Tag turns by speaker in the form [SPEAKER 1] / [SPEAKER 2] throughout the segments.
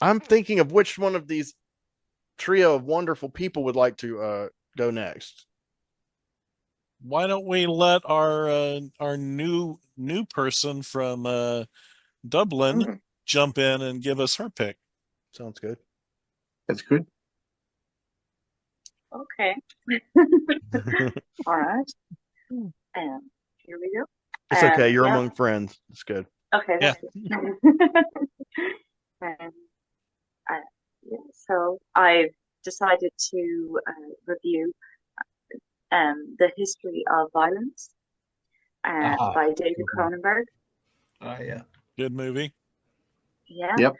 [SPEAKER 1] I'm thinking of which one of these trio of wonderful people would like to go next.
[SPEAKER 2] Why don't we let our new person from Dublin
[SPEAKER 1] Mm,
[SPEAKER 2] jump in and give us her pick?
[SPEAKER 1] sounds good.
[SPEAKER 3] That's good.
[SPEAKER 4] Okay. All right. Here we go.
[SPEAKER 1] It's okay. You're
[SPEAKER 4] Yeah.
[SPEAKER 1] among friends. It's good.
[SPEAKER 4] Okay,
[SPEAKER 2] Yeah.
[SPEAKER 4] that's good. um, uh, yeah, so I've decided to review The History of Violence by David Cronenberg.
[SPEAKER 3] Oh, yeah.
[SPEAKER 2] Good movie.
[SPEAKER 4] Yeah.
[SPEAKER 3] Yep.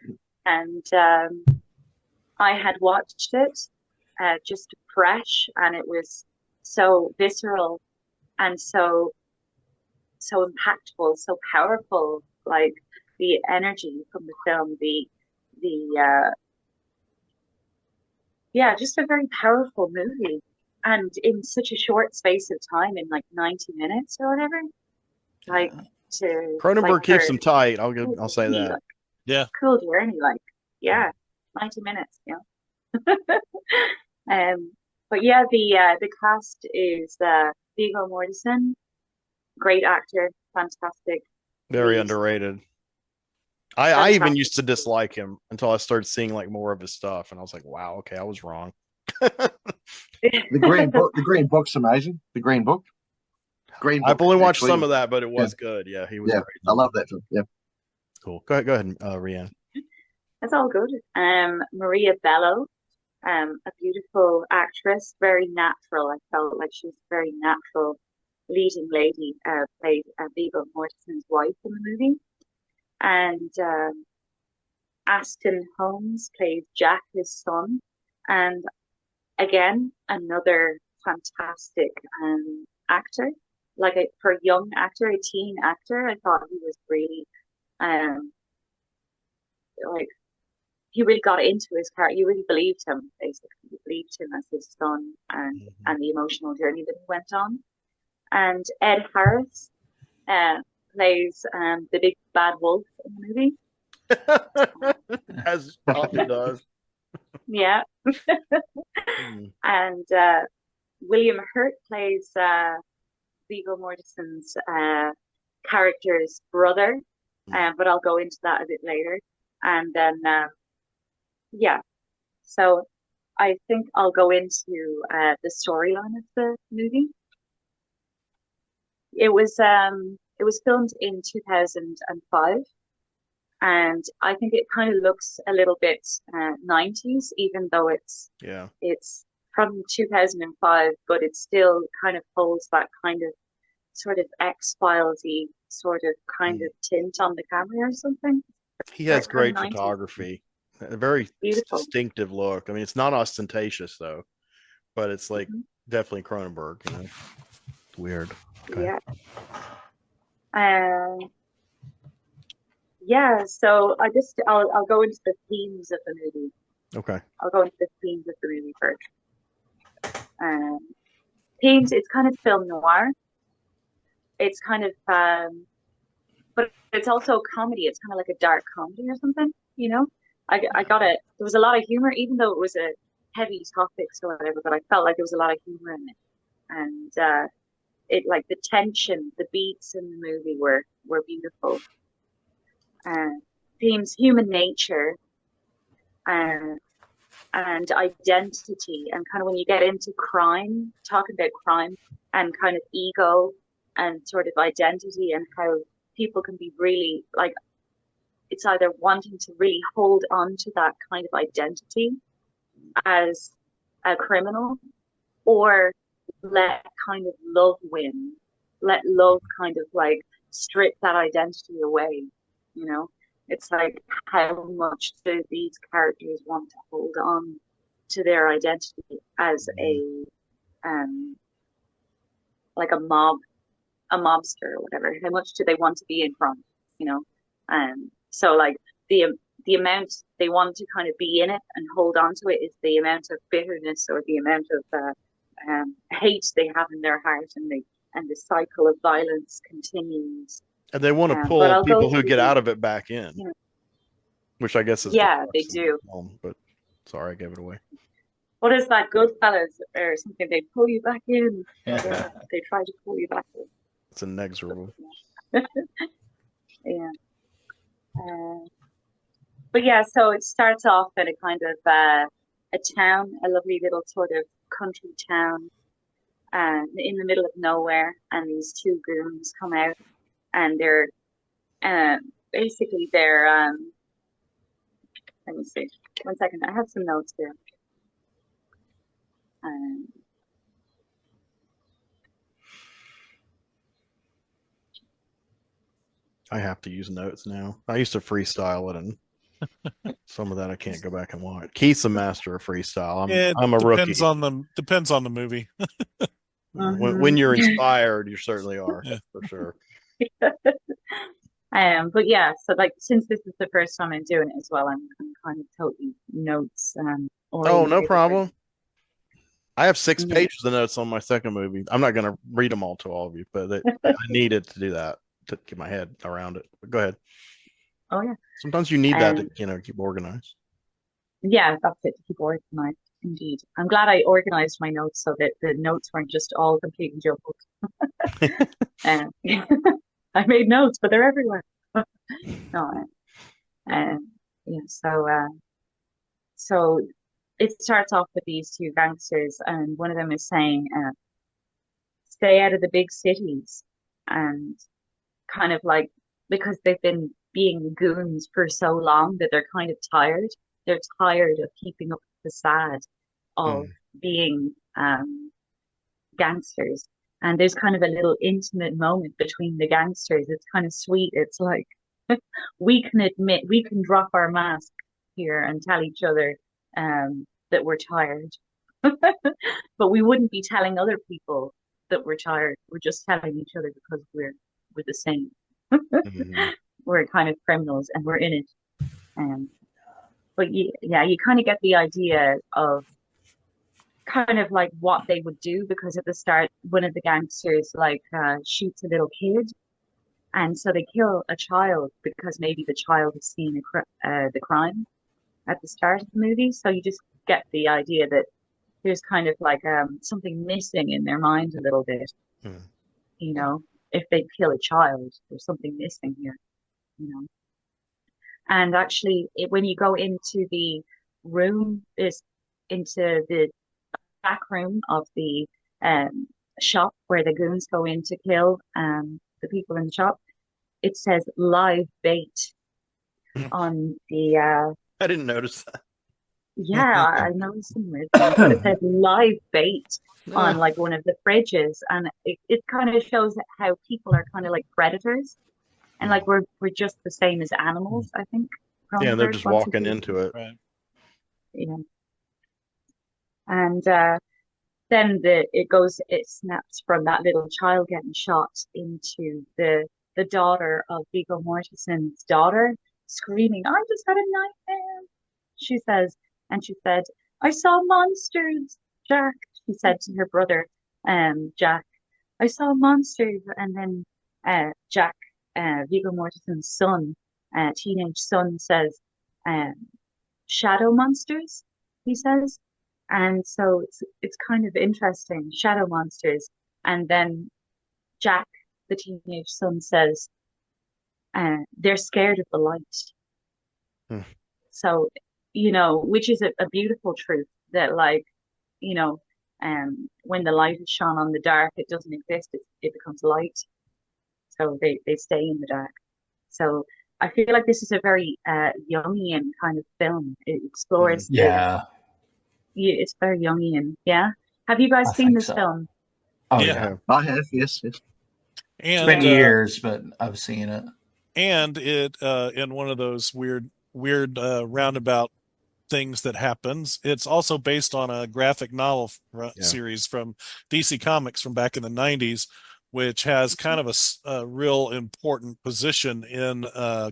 [SPEAKER 4] And I had watched it just fresh, and it was so visceral and so impactful, so powerful. Like the energy from the film, the yeah, just a very powerful movie, and in such a short space of time, in like 90 minutes or whatever, like to like
[SPEAKER 1] Cronenberg keeps
[SPEAKER 4] for
[SPEAKER 1] them tight. I'll say
[SPEAKER 4] like
[SPEAKER 1] that.
[SPEAKER 2] Yeah.
[SPEAKER 4] cool journey, like yeah, 90 minutes, Um, but yeah, the cast is Viggo Mortensen, great actor, fantastic
[SPEAKER 1] Very
[SPEAKER 4] lead,
[SPEAKER 1] underrated. I even
[SPEAKER 4] fantastic.
[SPEAKER 1] used to dislike him until I started seeing like more of his stuff, and I was like, wow, okay, I was wrong.
[SPEAKER 3] The Green Book. The Green Book's amazing. The Green Book. Green
[SPEAKER 1] I've
[SPEAKER 3] Book,
[SPEAKER 1] only watched
[SPEAKER 3] actually.
[SPEAKER 1] some of that, but it
[SPEAKER 3] Yeah,
[SPEAKER 1] was good. Yeah, he was
[SPEAKER 3] yeah.
[SPEAKER 1] great.
[SPEAKER 3] I love that film. Yeah.
[SPEAKER 1] Cool. Go ahead, Rianne.
[SPEAKER 4] That's all good. Maria Bello, a beautiful actress, very natural. I felt like she was a very natural leading lady. Played Viggo Mortensen's wife in the movie, and Aston Holmes plays Jack, his son, and again another fantastic actor. Like for a young actor, a teen actor, I thought he was really um like he really got into his character. You really believed him, basically. You believed him as his son, and the emotional journey that he went on. And Ed Harris uh, plays the big bad wolf in the movie.
[SPEAKER 1] As often does.
[SPEAKER 4] Yeah.
[SPEAKER 1] Hmm.
[SPEAKER 4] And William Hurt plays Viggo Mortensen's character's brother, but I'll go into that a bit later. And then, yeah, so I think I'll go into the storyline of the movie. It was filmed in 2005, and I think it kind of looks a little bit 90s, even though
[SPEAKER 1] Yeah.
[SPEAKER 4] it's from 2005, but it still kind of holds that kind of sort of X-Filesy sort of kind of tint on the camera or something.
[SPEAKER 1] He
[SPEAKER 4] That
[SPEAKER 1] has
[SPEAKER 4] kind of
[SPEAKER 1] great
[SPEAKER 4] 90s.
[SPEAKER 1] photography. A very
[SPEAKER 4] Beautiful.
[SPEAKER 1] distinctive look. I mean, it's not ostentatious though, but it's like
[SPEAKER 4] Hmm.
[SPEAKER 1] definitely Cronenberg. Weird. Okay.
[SPEAKER 4] Yeah. Um, yeah, so I'll go into the themes of the movie.
[SPEAKER 1] Okay.
[SPEAKER 4] I'll go into the themes of the movie first. Um, Themes, it's kind of film noir. It's kind of but it's also comedy. It's kind of like a dark comedy or something, you know? I got it. There was a lot of humor, even though it was a heavy topics or whatever, but I felt like there was a lot of humor in it. And it like the tension, the beats in the movie were beautiful. Uh, Themes human nature, uh, and identity, and kind of when you get into crime, talking about crime and kind of ego and sort of identity, and how people can be really like it's either wanting to really hold on to that kind of identity as a criminal, or let kind of love win, let love kind of like strip that identity away, you know? It's like how much do these characters want to hold on to their identity as a um like a mobster or whatever. How much do they want to be in front, you know? So like the the amount they want to kind of be in it and hold on to it is the amount of bitterness or the amount of hate they have in their heart, and the cycle of violence continues.
[SPEAKER 1] And they want to
[SPEAKER 4] But
[SPEAKER 1] pull
[SPEAKER 4] I'll go
[SPEAKER 1] people who get
[SPEAKER 4] through,
[SPEAKER 1] out of it back in.
[SPEAKER 4] you know,
[SPEAKER 1] which I guess is
[SPEAKER 4] Yeah,
[SPEAKER 1] the
[SPEAKER 4] they
[SPEAKER 1] crux of the
[SPEAKER 4] do.
[SPEAKER 1] film, but sorry, I gave it away.
[SPEAKER 4] What is that, Goodfellas or something? They pull you back in. Yeah, they try to pull you back
[SPEAKER 1] It's inexorable.
[SPEAKER 4] in. Yeah. But yeah, so it starts off at a kind of a town, a lovely little sort of country town, in the middle of nowhere, and these two goons come out, and they're basically they're let me see, 1 second, I have some notes here. Um,
[SPEAKER 1] I have to use notes now. I used to freestyle it, and some of that I can't go back and watch. Keith's a master of freestyle.
[SPEAKER 2] It
[SPEAKER 1] I'm a rookie.
[SPEAKER 2] depends on the movie.
[SPEAKER 1] When you're inspired, you certainly are,
[SPEAKER 2] Yeah.
[SPEAKER 1] for sure.
[SPEAKER 4] but yeah, so like since this is the first time I'm doing it as well, I'm kind of totally notes
[SPEAKER 1] Oh, no
[SPEAKER 4] oriented.
[SPEAKER 1] problem. I have 6
[SPEAKER 4] Yeah.
[SPEAKER 1] pages of notes on my second movie. I'm not going to read them all to all of you, but I needed to do that to get my head around it. But go ahead.
[SPEAKER 4] Oh yeah.
[SPEAKER 1] Sometimes you need that to keep organized.
[SPEAKER 4] Yeah, that's it, to keep organized. Indeed. I'm glad I organized my notes so that the notes weren't just all completely jumbled. I made notes, but they're everywhere. No, yeah, so it starts off with these two gangsters, and one of them is saying, stay out of the big cities, and kind of like, because they've been being goons for so long that they're kind of tired. They're tired of keeping up the facade of being gangsters. And there's kind of a little intimate moment between the gangsters. It's kind of sweet. It's like we can drop our mask here and tell each other that we're tired. But we wouldn't be telling other people that we're tired. We're just telling each other because we're the same. We're kind of criminals and we're in it. But yeah, you kind of get the idea of kind of like what they would do, because at the start, one of the gangsters like shoots a little kid, and so they kill a child because maybe the child has seen the crime at the start of the movie. So you just get the idea that there's kind of like something missing in their mind a little bit. You know, if they kill a child, there's something missing here. You know, and actually, when you go into the room, is into the back room of the shop where the goons go in to kill the people in the shop, it says live bait on the
[SPEAKER 1] I didn't notice that.
[SPEAKER 4] yeah, I noticed some weird things, but it says live bait on like one of the fridges, and it kind of shows how people are kind of like predators, and like we're just the same as animals, I think.
[SPEAKER 1] Yeah, they're just walking into it.
[SPEAKER 2] Right.
[SPEAKER 4] Yeah. And then it snaps from that little child getting shot into the daughter of Viggo Mortensen's daughter screaming, "I just had a nightmare," she says. And she said, "I saw monsters, Jack," she said to her brother, Jack. "I saw monsters." And then Jack, Viggo Mortensen's son, teenage son, says, "Shadow monsters," he says. And so it's kind of interesting, shadow monsters. And then Jack, the teenage son, says, they're scared of the light. So, you know, which is a beautiful truth that, like, you know, when the light is shone on the dark, it doesn't exist, it becomes light. So they stay in the dark. So I feel like this is a very Jungian kind of film. It explores it's very Jungian. Yeah. Have you guys seen this film?
[SPEAKER 5] Oh
[SPEAKER 2] Yeah.
[SPEAKER 3] I have, yes.
[SPEAKER 5] It's
[SPEAKER 2] And
[SPEAKER 5] been years, but I've seen it.
[SPEAKER 2] and it in one of those weird roundabout things that happens, it's also based on a graphic novel series from DC Comics from back in the 90s, which has kind of a real important position in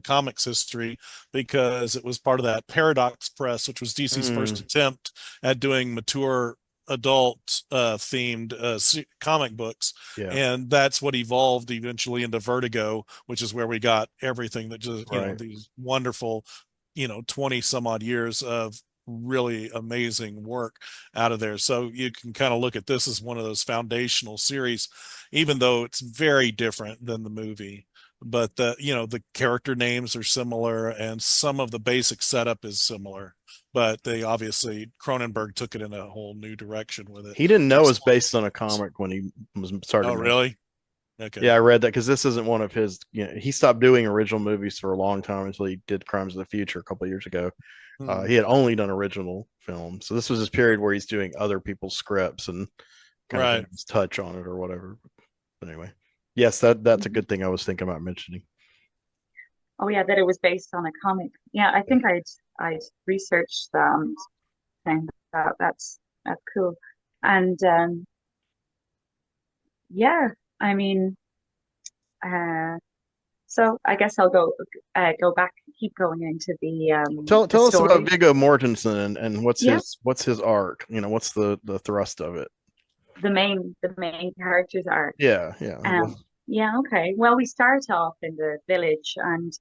[SPEAKER 2] comics history, because it was part of that Paradox Press, which was DC's first attempt at doing mature adult themed comic books. And that's what evolved eventually into Vertigo, which is where we got everything that just, you know, these wonderful 20 some odd years of really amazing work out of there. So you can kind of look at this as one of those foundational series, even though it's very different than the movie. But the character names are similar and some of the basic setup is similar. But they obviously, Cronenberg took it in a whole new direction with it.
[SPEAKER 1] He didn't know it was based on a comic when he was starting.
[SPEAKER 2] Oh, really? Okay.
[SPEAKER 1] Yeah, I read that because this isn't one of his. He stopped doing original movies for a long time until he did Crimes of the Future a couple of years ago. He had only done original films, so this was his period where he's doing other people's scripts and kind of getting his touch on it or whatever. But anyway, yes, that's a good thing I was thinking about mentioning.
[SPEAKER 4] Oh yeah, that it was based on a comic. Yeah, I think I'd researched saying that's cool. And yeah, I mean, so I guess I'll go back, keep going into the
[SPEAKER 1] tell us
[SPEAKER 4] story.
[SPEAKER 1] about Viggo Mortensen and what's his arc. What's the thrust of it?
[SPEAKER 4] The main character's arc.
[SPEAKER 1] Yeah.
[SPEAKER 4] Yeah, okay. Well, we start off in the village, and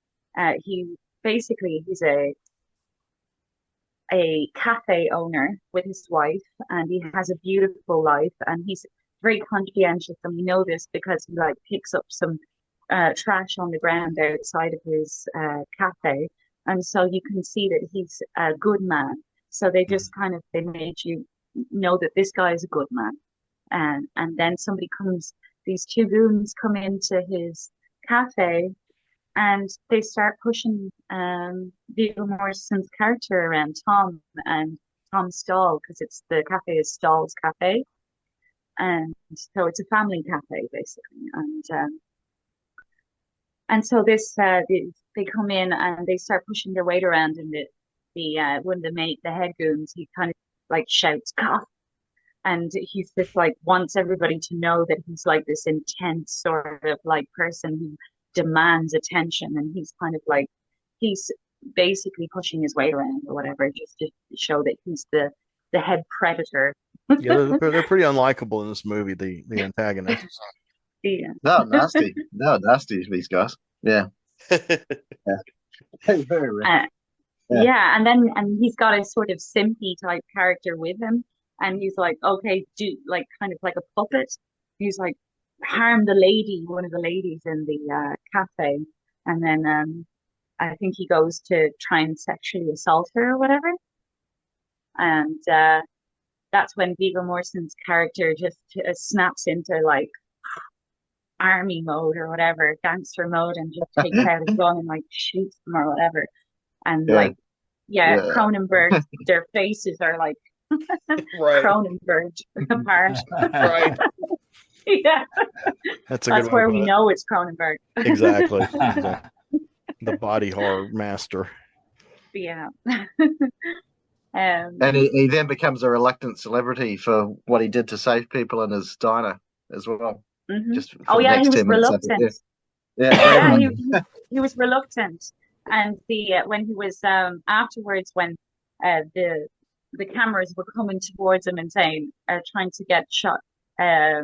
[SPEAKER 4] he's a cafe owner with his wife, and he has a beautiful life, and he's very conscientious, and we know this because he picks up some trash on the ground outside of his cafe, and so you can see that he's a good man. So they just they made you know that this guy is a good man, and then these two goons come into his cafe, and they start pushing Viggo Mortensen's character around, Tom and Tom Stall, because the cafe is Stall's cafe, and so it's a family cafe basically, and so they come in and they start pushing their weight around, and one of the head goons, he kind of shouts "cough," and he's just wants everybody to know that he's this intense sort of person who demands attention, and he's kind of he's basically pushing his weight around or whatever, just to show that he's the head predator.
[SPEAKER 1] Yeah, they're pretty unlikable in this movie, the antagonists.
[SPEAKER 4] Yeah.
[SPEAKER 3] No, nasty. No, nasty, these guys. Yeah. Yeah. Very rare.
[SPEAKER 4] Yeah, and he's got a sort of simpy type character with him, and he's okay, do kind of like a puppet. He's harm the lady, one of the ladies in the cafe, and then I think he goes to try and sexually assault her or whatever, and that's when Viggo Mortensen's character just snaps into army mode or whatever, gangster mode, and just takes out his gun and shoots them or whatever. And Cronenberg, their faces are right. Cronenberg apart.
[SPEAKER 1] Right.
[SPEAKER 4] Yeah.
[SPEAKER 1] That's
[SPEAKER 4] where we know it's Cronenberg.
[SPEAKER 1] Exactly. The body horror master.
[SPEAKER 4] Yeah.
[SPEAKER 3] And he then becomes a reluctant celebrity for what he did to save people in his diner as well.
[SPEAKER 4] Mm-hmm.
[SPEAKER 3] Just
[SPEAKER 4] he was reluctant.
[SPEAKER 3] Yeah,
[SPEAKER 4] he was reluctant, and when he was afterwards, when the cameras were coming towards him and saying, trying to get shot a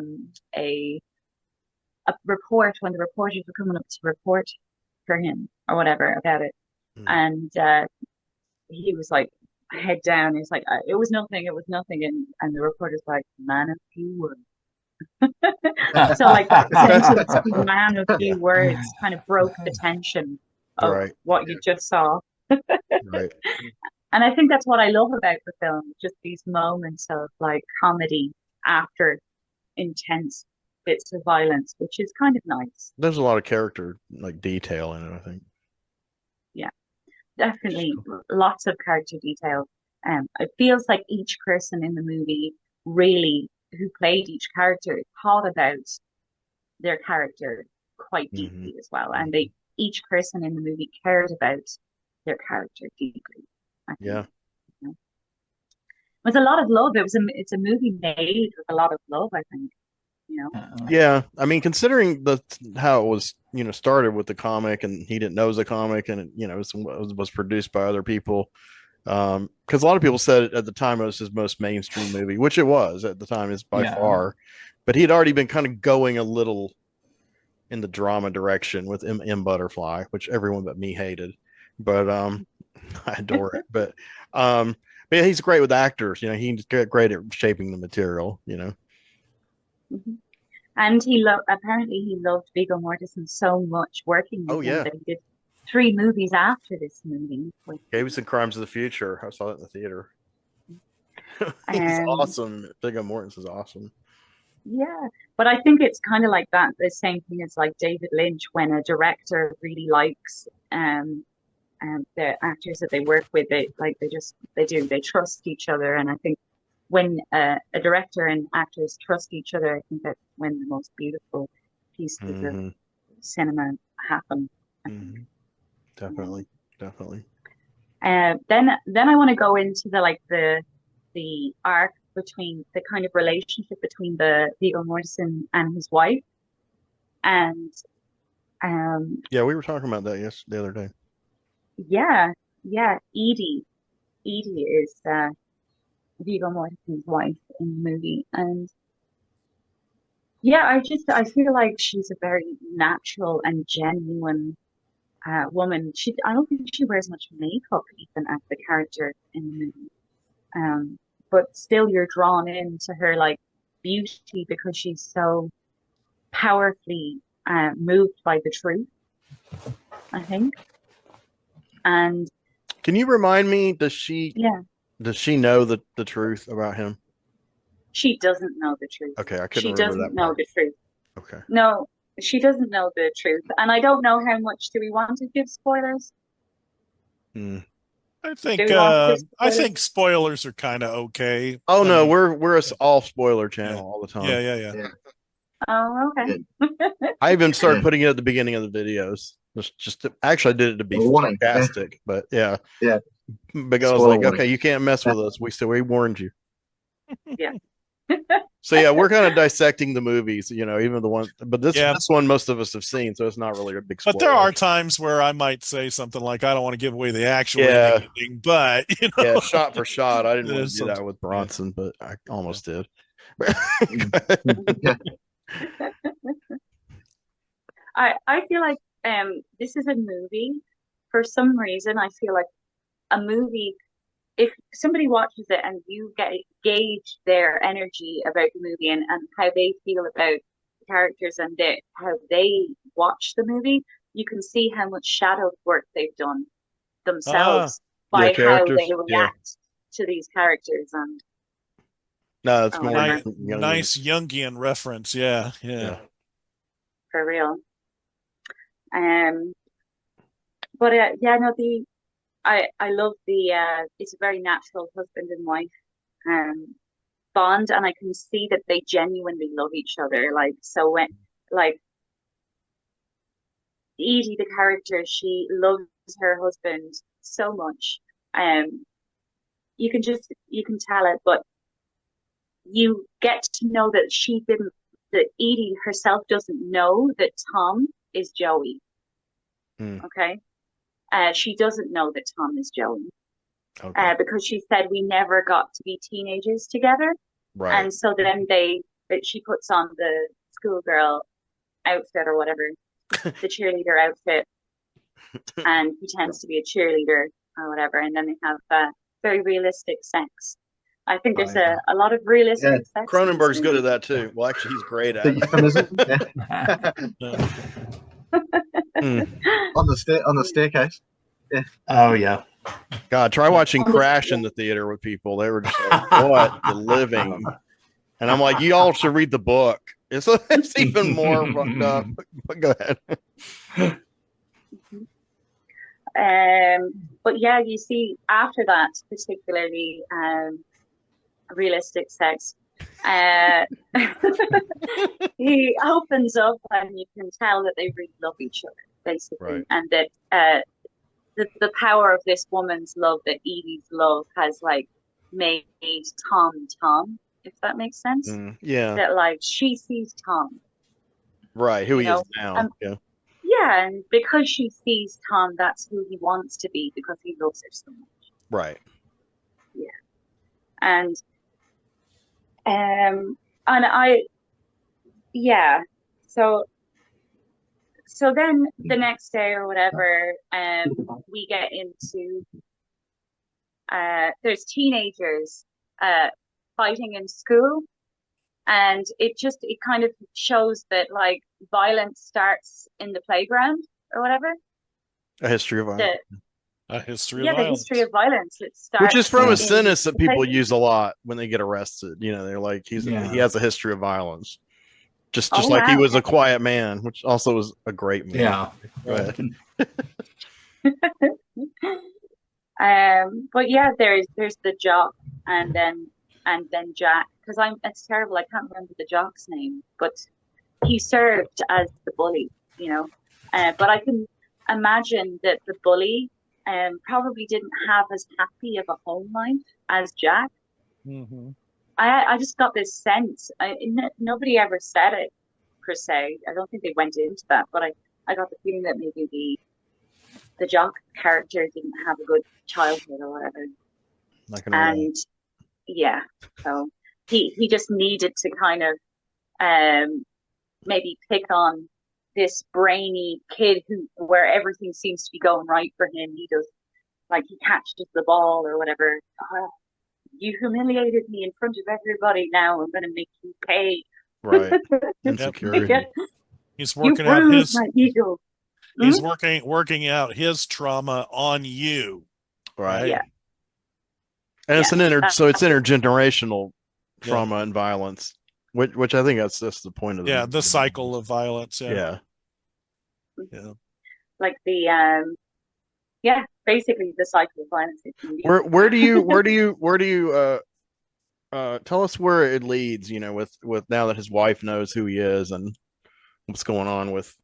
[SPEAKER 4] report, when the reporters were coming up to report for him or whatever about it, and he was head down. He's it was nothing, and the reporter's man of few words. So that sentence, man of few words, kind of broke the tension of what you just saw.
[SPEAKER 1] Right.
[SPEAKER 4] And I think that's what I love about the film, just these moments of comedy after intense bits of violence, which is kind of nice.
[SPEAKER 1] There's a lot of character detail in it, I think.
[SPEAKER 4] Yeah, definitely lots of character detail. It feels like each person in the movie really, who played each character, thought about their character quite deeply as well, and each person in the movie cared about their character deeply.
[SPEAKER 1] Yeah.
[SPEAKER 4] It was a lot of love. It's a movie made with a lot of love, I think.
[SPEAKER 1] Yeah, I mean, considering how it was, started with the comic, and he didn't know it was a comic, and it was produced by other people. Because a lot of people said at the time it was his most mainstream movie, which it was at the time, is by far. But he had already been kind of going a little in the drama direction with M. Butterfly, which everyone but me hated. But I adore it. But yeah, he's great with actors. He's great at shaping the material.
[SPEAKER 4] Mhm. And apparently he loved Viggo Mortensen so much working
[SPEAKER 1] Oh
[SPEAKER 4] with him
[SPEAKER 1] yeah,
[SPEAKER 4] that he did 3 movies after this movie.
[SPEAKER 1] Gavis and Crimes of the Future. I saw that in the theater. He's
[SPEAKER 4] Um,
[SPEAKER 1] awesome. Viggo Mortensen's awesome.
[SPEAKER 4] yeah, but I think it's kind of like that. The same thing as like David Lynch when a director really likes the actors that they work with. They trust each other, and I think when a director and actors trust each other, I think that's when the most beautiful pieces of
[SPEAKER 1] Hmm.
[SPEAKER 4] cinema happen. I think.
[SPEAKER 1] Hmm. Definitely, definitely.
[SPEAKER 4] Then I want to go into the arc between the kind of relationship between the Viggo Mortensen and his wife, and
[SPEAKER 1] Yeah, we were talking about that the other day.
[SPEAKER 4] yeah, yeah, Edie. Edie is Viggo Mortensen's wife in the movie, and yeah, I feel like she's a very natural and genuine woman. I don't think she wears much makeup even as the character in the movie. But still you're drawn into her like beauty because she's so powerfully moved by the truth, I think. And
[SPEAKER 1] Can you remind me? Does she
[SPEAKER 4] yeah,
[SPEAKER 1] know the truth about him?
[SPEAKER 4] she doesn't know the truth.
[SPEAKER 1] Okay, I couldn't
[SPEAKER 4] She
[SPEAKER 1] remember
[SPEAKER 4] doesn't
[SPEAKER 1] that
[SPEAKER 4] know
[SPEAKER 1] part.
[SPEAKER 4] the truth.
[SPEAKER 1] Okay.
[SPEAKER 4] No, she doesn't know the truth. And I don't know how much do we want to give spoilers?
[SPEAKER 1] Hmm.
[SPEAKER 2] I
[SPEAKER 4] Do
[SPEAKER 2] think
[SPEAKER 4] we want to give
[SPEAKER 2] I
[SPEAKER 4] spoilers?
[SPEAKER 2] think spoilers are kind of okay.
[SPEAKER 1] Oh
[SPEAKER 2] I
[SPEAKER 1] no,
[SPEAKER 2] mean,
[SPEAKER 1] we're a all spoiler
[SPEAKER 2] yeah,
[SPEAKER 1] channel all the
[SPEAKER 2] yeah,
[SPEAKER 1] time.
[SPEAKER 2] yeah, yeah.
[SPEAKER 3] Yeah,
[SPEAKER 4] Oh,
[SPEAKER 3] yeah.
[SPEAKER 4] okay.
[SPEAKER 1] I even started
[SPEAKER 3] Yeah.
[SPEAKER 1] putting it at the beginning of the videos. Actually, I did it to be
[SPEAKER 3] A warning. Yeah.
[SPEAKER 1] sarcastic, but yeah,
[SPEAKER 3] Yeah.
[SPEAKER 1] because I was
[SPEAKER 3] Spoiler
[SPEAKER 1] like,
[SPEAKER 3] warning.
[SPEAKER 1] okay, you can't mess
[SPEAKER 3] Yeah.
[SPEAKER 1] with us. We warned you.
[SPEAKER 4] Yeah.
[SPEAKER 1] So yeah, we're kind of dissecting the movies, even the one, but this
[SPEAKER 2] Yeah.
[SPEAKER 1] this one most of us have seen, so it's not really a big spoiler.
[SPEAKER 2] But there are times where I might say something like, "I don't want to give away the actual
[SPEAKER 1] Yeah.
[SPEAKER 2] ending," but
[SPEAKER 1] Yeah, shot for shot. I didn't want
[SPEAKER 2] there's
[SPEAKER 1] to do that
[SPEAKER 2] some-
[SPEAKER 1] with
[SPEAKER 2] yeah.
[SPEAKER 1] Bronson, but I almost did.
[SPEAKER 3] Yeah.
[SPEAKER 4] I feel like this is a movie. For some reason, I feel like a movie, if somebody watches it and you gauge their energy about the movie and how they feel about the characters and how they watch the movie, you can see how much shadow work they've done
[SPEAKER 2] Ah,
[SPEAKER 4] themselves
[SPEAKER 1] Yeah,
[SPEAKER 4] by how they
[SPEAKER 1] characters. Yeah.
[SPEAKER 4] react to these characters and
[SPEAKER 1] No, it's
[SPEAKER 4] or
[SPEAKER 1] more
[SPEAKER 4] whatever.
[SPEAKER 2] nice Jungian reference. Yeah, yeah.
[SPEAKER 1] Yeah.
[SPEAKER 4] For real. Um, but yeah, no, I love it's a very natural husband and wife um bond, and I can see that they genuinely love each other. Like so when like Edie, the character, she loves her husband so much. Um, you can tell it, but you get to know that Edie herself doesn't know that Tom is Joey.
[SPEAKER 1] Hmm.
[SPEAKER 4] Okay. She doesn't know that Tom is Joey.
[SPEAKER 1] Okay.
[SPEAKER 4] Because she said we never got to be teenagers together.
[SPEAKER 1] Right.
[SPEAKER 4] And so then she puts on the schoolgirl outfit or whatever, the cheerleader outfit, and pretends to be a cheerleader or whatever. And then they have very realistic sex. I think there's
[SPEAKER 1] Yeah.
[SPEAKER 4] a lot of realistic sex. in this
[SPEAKER 1] Cronenberg's good
[SPEAKER 4] movie.
[SPEAKER 1] at that too. Well, actually, he's great at
[SPEAKER 3] The
[SPEAKER 1] it.
[SPEAKER 3] euphemism. Yeah.
[SPEAKER 1] Hmm.
[SPEAKER 3] On the staircase.
[SPEAKER 5] Oh yeah.
[SPEAKER 1] God, try watching
[SPEAKER 4] On the-
[SPEAKER 1] Crash in the theater with people. They were just like, "What the living?" And I'm like, "You all should read the book. It's even more fucked up." But go ahead.
[SPEAKER 4] But yeah, you see, after that, particularly realistic sex, uh, he opens up, and you can tell that they really love each other, basically,
[SPEAKER 1] Right.
[SPEAKER 4] and that the power of this woman's love, that Edie's love, has like made Tom, if that makes sense.
[SPEAKER 1] Yeah.
[SPEAKER 4] That like she sees Tom,
[SPEAKER 1] Right. Who
[SPEAKER 4] you
[SPEAKER 1] he
[SPEAKER 4] know,
[SPEAKER 1] is now.
[SPEAKER 4] and
[SPEAKER 1] Yeah.
[SPEAKER 4] yeah, and because she sees Tom, that's who he wants to be because he loves her so much.
[SPEAKER 1] Right.
[SPEAKER 4] And and I yeah, so so then the next day or whatever, we get into there's teenagers fighting in school, and it kind of shows that like violence starts in the playground or whatever.
[SPEAKER 1] A history of violence.
[SPEAKER 2] A history
[SPEAKER 4] Yeah,
[SPEAKER 2] of
[SPEAKER 4] the
[SPEAKER 2] violence.
[SPEAKER 4] history of violence. It starts
[SPEAKER 1] Which is from
[SPEAKER 3] Yeah.
[SPEAKER 1] a sentence that people
[SPEAKER 4] playground.
[SPEAKER 1] use a lot when they get arrested. You know, they're like, he has a history of violence. Just
[SPEAKER 4] Oh,
[SPEAKER 1] like he
[SPEAKER 4] wow.
[SPEAKER 1] was a quiet man, which also was a great movie.
[SPEAKER 5] Yeah.
[SPEAKER 1] Go ahead.
[SPEAKER 4] But yeah, there's the jock and then Jack, because it's terrible. I can't remember the jock's name, but he served as the bully, you know. But I can imagine that the bully probably didn't have as happy of a home life as Jack.
[SPEAKER 2] Mm-hmm.
[SPEAKER 4] I just got this sense. Nobody ever said it per se. I don't think they went into that, but I got the feeling that maybe the jock character didn't have a good childhood or whatever. And yeah, so he just needed to kind of maybe pick on this brainy kid where everything seems to be going right for him. He does, like, he catches the ball or whatever. You humiliated me in front of everybody. Now I'm going to make you pay.
[SPEAKER 1] Right. Insecurity.
[SPEAKER 4] Yeah.
[SPEAKER 2] He's
[SPEAKER 4] You
[SPEAKER 2] working out
[SPEAKER 4] bruised my ego.
[SPEAKER 2] he's working out his trauma on you.
[SPEAKER 1] Right.
[SPEAKER 4] Yeah.
[SPEAKER 1] And it's so it's intergenerational
[SPEAKER 2] Yeah.
[SPEAKER 1] trauma and violence, which I think that's the point of
[SPEAKER 2] Yeah, the cycle of violence.
[SPEAKER 1] Yeah.
[SPEAKER 4] Like basically the cycle of violence.
[SPEAKER 1] Where do you tell us where it leads, you know, with now that his wife knows who he is and what's going on with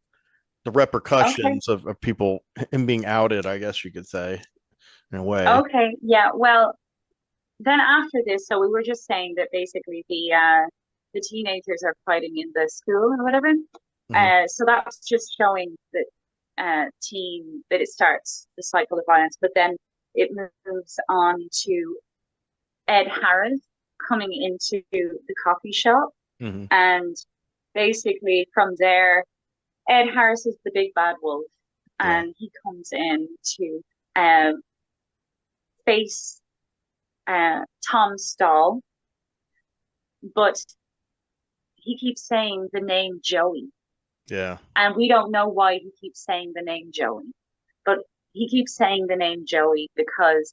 [SPEAKER 1] the repercussions of people, him being outed, I guess you could say, in a way.
[SPEAKER 4] Okay, yeah. Well, then after this, so we were just saying that basically the teenagers are fighting in the school or whatever. So that's just showing that that it starts the cycle of violence, but then it moves on to Ed Harris coming into the coffee shop, and basically from there, Ed Harris is the big bad wolf, and he comes in to face Tom Stahl, but he keeps saying the name Joey.
[SPEAKER 1] Yeah.
[SPEAKER 4] And we don't know why he keeps saying the name Joey, but he keeps saying the name Joey because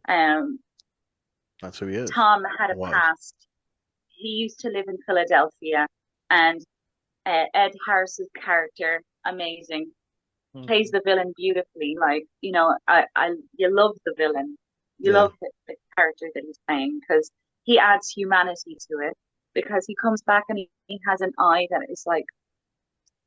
[SPEAKER 1] that's who he is.
[SPEAKER 4] Tom had a past. He used to live in Philadelphia, and Ed Harris's character, amazing, plays the villain beautifully. Like, you know, you love the villain. You love the character that he's playing because he adds humanity to it, because he comes back and he has an eye that is like,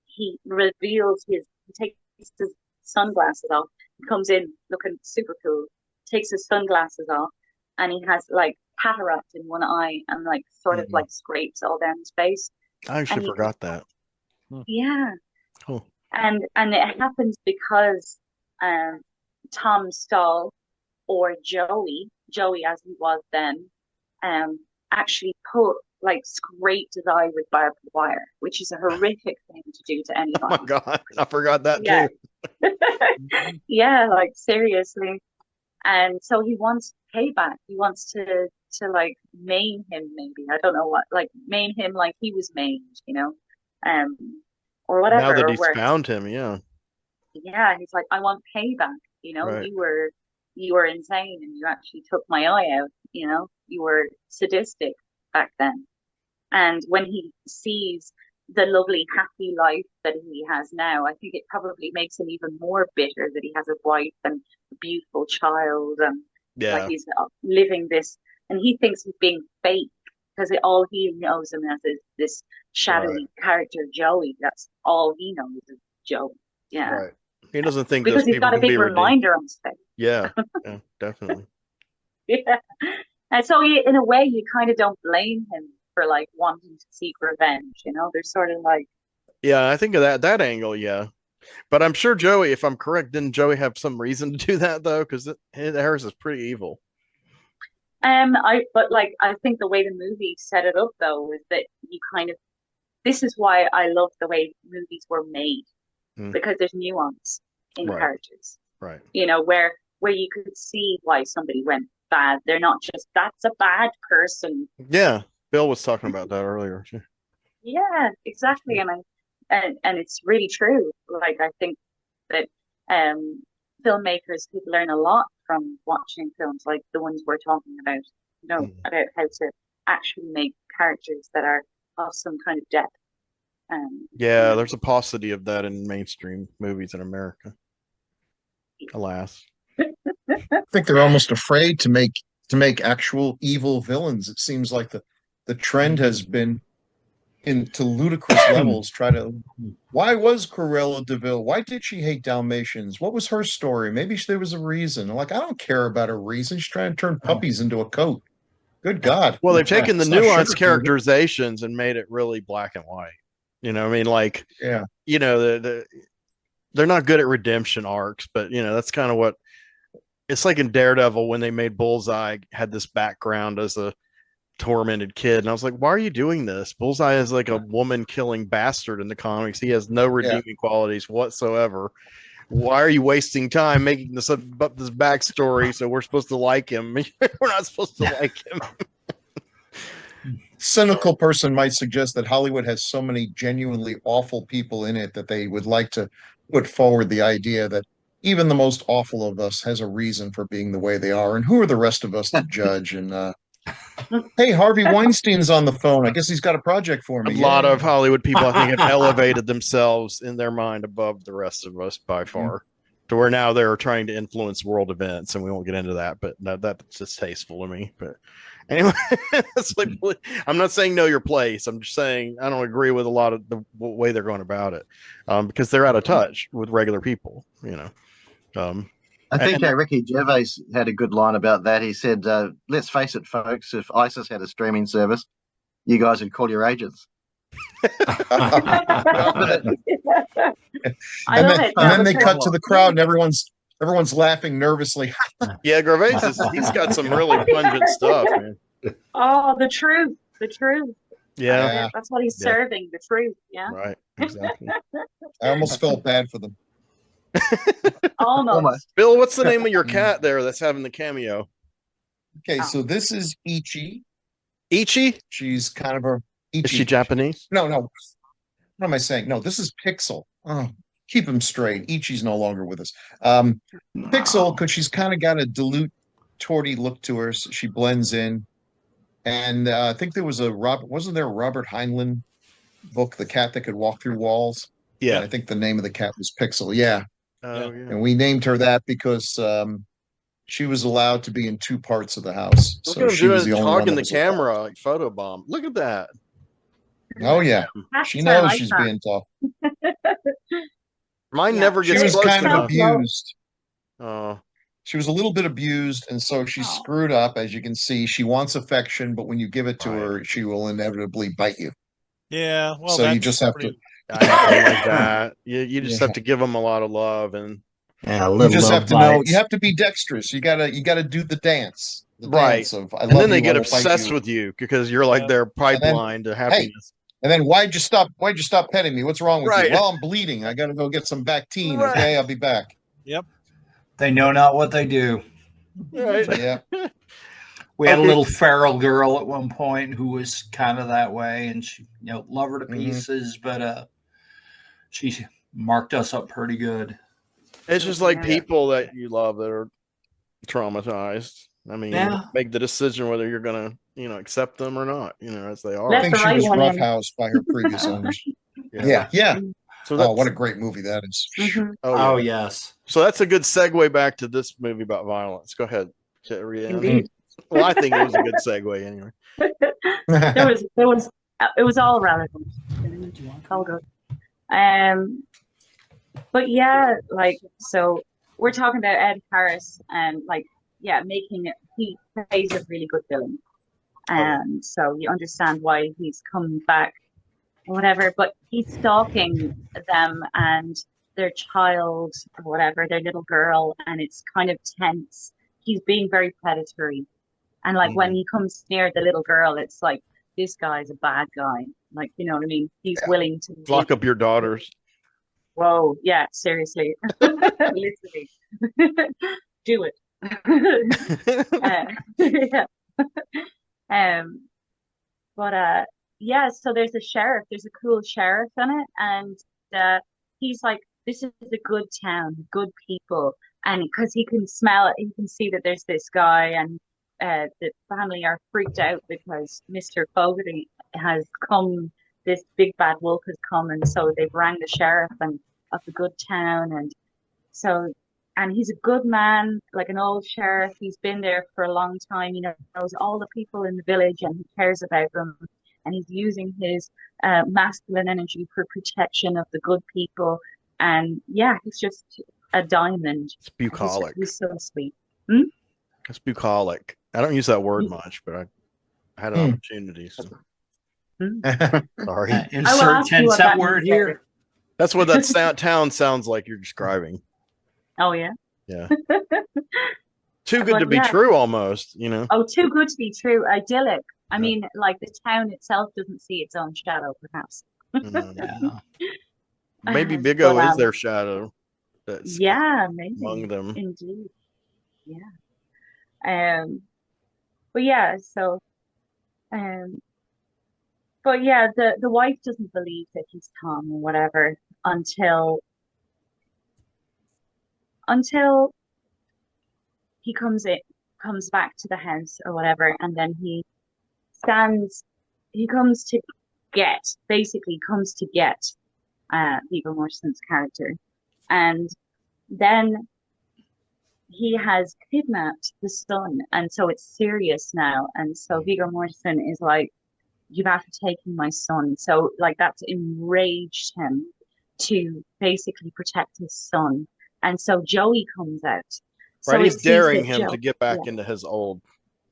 [SPEAKER 4] he reveals he takes his sunglasses off. He comes in looking super cool, takes his sunglasses off, and he has like cataract in one eye and like sort of like scrapes all down his face.
[SPEAKER 1] I actually forgot that.
[SPEAKER 4] Yeah.
[SPEAKER 1] Cool.
[SPEAKER 4] And it happens because Tom Stahl, or Joey as he was then, actually scraped his eye with barbed wire, which is a horrific thing to do to anybody.
[SPEAKER 1] Oh my God, I forgot that too.
[SPEAKER 4] Yeah, like seriously. And so he wants payback. He wants to like maim him, maybe. I don't know what, like maim him like he was maimed, you know, or whatever.
[SPEAKER 1] Now that he's found him, yeah.
[SPEAKER 4] Yeah, he's like, I want payback. You know,
[SPEAKER 1] right.
[SPEAKER 4] you were insane, and you actually took my eye out. You know, you were sadistic back then. And when he sees the lovely, happy life that he has now, I think it probably makes him even more bitter that he has a wife and a beautiful child, and like he's living this, and he thinks he's being fake because all he knows him as is this shadowy character, Joey. That's all he knows is Joey. Yeah.
[SPEAKER 1] Right. He doesn't think
[SPEAKER 4] because he's got a big reminder on his face.
[SPEAKER 1] Yeah, yeah, definitely.
[SPEAKER 4] Yeah. And so in a way, you kind of don't blame him for like wanting to seek revenge, you know? They're sort of like,
[SPEAKER 1] yeah, I think of that angle, yeah. But I'm sure Joey, if I'm correct, didn't Joey have some reason to do that though? Because Harris is pretty evil.
[SPEAKER 4] I think the way the movie set it up though is that you kind of, this is why I love the way movies were made, because there's nuance in
[SPEAKER 1] Right.
[SPEAKER 4] characters.
[SPEAKER 1] Right.
[SPEAKER 4] You know, where you could see why somebody went bad. They're not just that's a bad person.
[SPEAKER 1] Yeah. Bill was talking about that earlier.
[SPEAKER 4] Yeah, exactly. And it's really true. Like I think that filmmakers could learn a lot from watching films like the ones we're talking about, you know, about how to actually make characters that are of some kind of depth.
[SPEAKER 1] Yeah, there's a paucity of that in mainstream movies in America. Alas.
[SPEAKER 6] I think they're almost afraid to make actual evil villains. It seems like the trend has been into ludicrous levels. Why was Cruella de Vil? Why did she hate Dalmatians? What was her story? Maybe there was a reason. Like, I don't care about a reason. She's trying to turn puppies into a coat. Good God.
[SPEAKER 1] Well, they've taken the
[SPEAKER 6] It's not
[SPEAKER 1] nuanced
[SPEAKER 6] sugarcoated.
[SPEAKER 1] characterizations and made it really black and white. You know, I mean, like,
[SPEAKER 6] Yeah.
[SPEAKER 1] you know, they're not good at redemption arcs, but you know, that's kind of what it's like in Daredevil when they made Bullseye had this background as a tormented kid. And I was like, why are you doing this? Bullseye is like a woman killing bastard in the comics. He has no redeeming qualities whatsoever. Why are you wasting time making this backstory so we're supposed to like him? We're not supposed to like him.
[SPEAKER 6] Cynical person might suggest that Hollywood has so many genuinely awful people in it that they would like to put forward the idea that even the most awful of us has a reason for being the way they are. And who are the rest of us to judge? And hey, Harvey Weinstein's on the phone. I guess he's got a project for me.
[SPEAKER 1] A lot of Hollywood people, I think, have elevated themselves in their mind above the rest of us by far, to where now they're trying to influence world events, and we won't get into that. But that's distasteful to me. But anyway, it's like, I'm not saying know your place. I'm just saying I don't agree with a lot of the way they're going about it, because they're out of touch with regular people. You know.
[SPEAKER 3] I think Ricky Gervais had a good line about that. He said, let's face it, folks, if ISIS had a streaming service, you guys would call your agents.
[SPEAKER 6] And then they cut to the crowd and everyone's laughing nervously.
[SPEAKER 1] Yeah, Gervais, he's got some really pungent stuff, man.
[SPEAKER 4] Oh, the truth.
[SPEAKER 1] Yeah.
[SPEAKER 4] That's what he's serving, the truth. Yeah.
[SPEAKER 1] Right. Exactly.
[SPEAKER 6] I almost felt bad for them.
[SPEAKER 4] Almost.
[SPEAKER 1] Bill, what's the name of your cat there that's having the cameo?
[SPEAKER 6] Okay, so this is Ichi.
[SPEAKER 1] Ichi?
[SPEAKER 6] She's kind of a Ichi.
[SPEAKER 1] Is she Japanese?
[SPEAKER 6] No. What am I saying? No, this is Pixel. Oh, keep him straight. Ichi's no longer with us. Pixel, because she's kind of got a dilute, torty look to her. So she blends in. And I think there was wasn't there a Robert Heinlein book, The Cat That Could Walk Through Walls?
[SPEAKER 1] Yeah.
[SPEAKER 6] And I think the name of the cat was Pixel. Yeah.
[SPEAKER 1] Oh, yeah.
[SPEAKER 6] And we named her that because she was allowed to be in two parts of the house.
[SPEAKER 1] Look
[SPEAKER 6] So
[SPEAKER 1] at him
[SPEAKER 6] she was
[SPEAKER 1] doing
[SPEAKER 6] the only one
[SPEAKER 1] hogging
[SPEAKER 6] that
[SPEAKER 1] the
[SPEAKER 6] was allowed.
[SPEAKER 1] camera like photobomb. Look at that.
[SPEAKER 6] Oh yeah,
[SPEAKER 4] Cats
[SPEAKER 6] she
[SPEAKER 4] are
[SPEAKER 6] knows
[SPEAKER 4] like
[SPEAKER 6] she's
[SPEAKER 4] that.
[SPEAKER 6] being tough.
[SPEAKER 1] Mine
[SPEAKER 4] Yeah.
[SPEAKER 1] never
[SPEAKER 6] She
[SPEAKER 1] gets
[SPEAKER 6] was
[SPEAKER 1] close
[SPEAKER 6] kind
[SPEAKER 1] to
[SPEAKER 6] of
[SPEAKER 1] him.
[SPEAKER 6] abused.
[SPEAKER 1] Oh,
[SPEAKER 6] She was a little bit abused, and so she's
[SPEAKER 4] Oh.
[SPEAKER 6] screwed up. As you can see, she wants affection, but when you give it to her, she will inevitably bite you.
[SPEAKER 2] Yeah. Well,
[SPEAKER 6] So you
[SPEAKER 2] that's
[SPEAKER 6] just have
[SPEAKER 2] pretty-
[SPEAKER 1] I hate like that. You just
[SPEAKER 6] Yeah.
[SPEAKER 1] have to give them a lot of love, and
[SPEAKER 5] Yeah,
[SPEAKER 6] You just have to know. You have to be dexterous. You gotta do the dance. The
[SPEAKER 1] Right.
[SPEAKER 6] dance of I
[SPEAKER 1] and
[SPEAKER 6] love
[SPEAKER 1] then they
[SPEAKER 6] you,
[SPEAKER 1] get
[SPEAKER 6] I will bite
[SPEAKER 1] obsessed
[SPEAKER 6] you.
[SPEAKER 1] with you because you're like
[SPEAKER 2] Yeah.
[SPEAKER 1] their pipeline to happiness.
[SPEAKER 6] And then why'd you stop petting me? What's wrong with
[SPEAKER 1] Right.
[SPEAKER 6] you? Well, I'm bleeding. I gotta go get some Bactine.
[SPEAKER 1] Right.
[SPEAKER 6] Okay, I'll be back.
[SPEAKER 5] They know not what they do.
[SPEAKER 1] Right.
[SPEAKER 6] Yeah.
[SPEAKER 5] We had a
[SPEAKER 1] Okay.
[SPEAKER 5] little feral girl at one point who was kind of that way, and she, love her to
[SPEAKER 6] Mhm.
[SPEAKER 5] pieces, but she marked us up pretty good.
[SPEAKER 1] It's just like
[SPEAKER 4] Yeah.
[SPEAKER 1] people that you love that are traumatized. I mean,
[SPEAKER 5] Yeah.
[SPEAKER 1] make the decision whether you're gonna, accept them or not. As they are.
[SPEAKER 6] I
[SPEAKER 4] Let
[SPEAKER 6] think
[SPEAKER 4] the
[SPEAKER 6] she
[SPEAKER 4] right
[SPEAKER 6] was
[SPEAKER 4] one in.
[SPEAKER 6] roughhoused by her previous owners.
[SPEAKER 1] Yeah.
[SPEAKER 6] Yeah.
[SPEAKER 1] So that's,
[SPEAKER 6] Oh, what a great movie that is.
[SPEAKER 4] Mhm.
[SPEAKER 5] Oh,
[SPEAKER 1] yeah.
[SPEAKER 5] yes.
[SPEAKER 1] So that's a good segue back to this movie about violence. Go ahead, Carrie Ann.
[SPEAKER 4] Indeed.
[SPEAKER 1] Well, I think it was a good segue anyway.
[SPEAKER 4] It was all relevant. All good. But yeah, like, so we're talking about Ed Harris and making it, he plays a really good villain. And so you understand why he's coming back or whatever, but he's stalking them and their child or whatever, their little girl, and it's kind of tense. He's being very predatory. And when he comes near the little girl, it's like, this guy's a bad guy. Like, you know what I mean? He's willing to
[SPEAKER 1] Lock up your daughters.
[SPEAKER 4] Whoa, yeah, seriously. Literally. Do it. Yeah. But yeah, so there's a sheriff, there's a cool sheriff in it, and he's like, this is a good town, good people. And because he can smell it, he can see that there's this guy, and the family are freaked out because Mr. Fogarty has come, this big bad wolf has come, and so they've rang the sheriff and of the good town, and so, and he's a good man, like an old sheriff. He's been there for a long time. He knows all the people in the village and he cares about them. And he's using his masculine energy for protection of the good people. And yeah, he's just a diamond.
[SPEAKER 1] It's bucolic.
[SPEAKER 4] He's so sweet.
[SPEAKER 1] It's bucolic. I don't use that word much, but I had an opportunity. So. Sorry.
[SPEAKER 5] Insert 10-cent word here.
[SPEAKER 1] That's what that town sounds like you're describing.
[SPEAKER 4] Oh, yeah?
[SPEAKER 1] Yeah. Too good to be true, almost, you know?
[SPEAKER 4] Oh, too good to be true. Idyllic. I mean, like the town itself doesn't see its own shadow, perhaps.
[SPEAKER 1] Maybe Big O is their shadow. That's
[SPEAKER 4] maybe.
[SPEAKER 1] Among them.
[SPEAKER 4] Indeed. Yeah. But yeah, so but yeah, the wife doesn't believe that he's Tom or whatever until he comes back to the house or whatever, and then he comes to get Viggo Mortensen's character, and then he has kidnapped the son, and so it's serious now, and so Viggo Mortensen is like, you've after taken my son. So like that's enraged him to basically protect his son. And so Joey comes out.
[SPEAKER 1] Right, he's daring him to get back into his old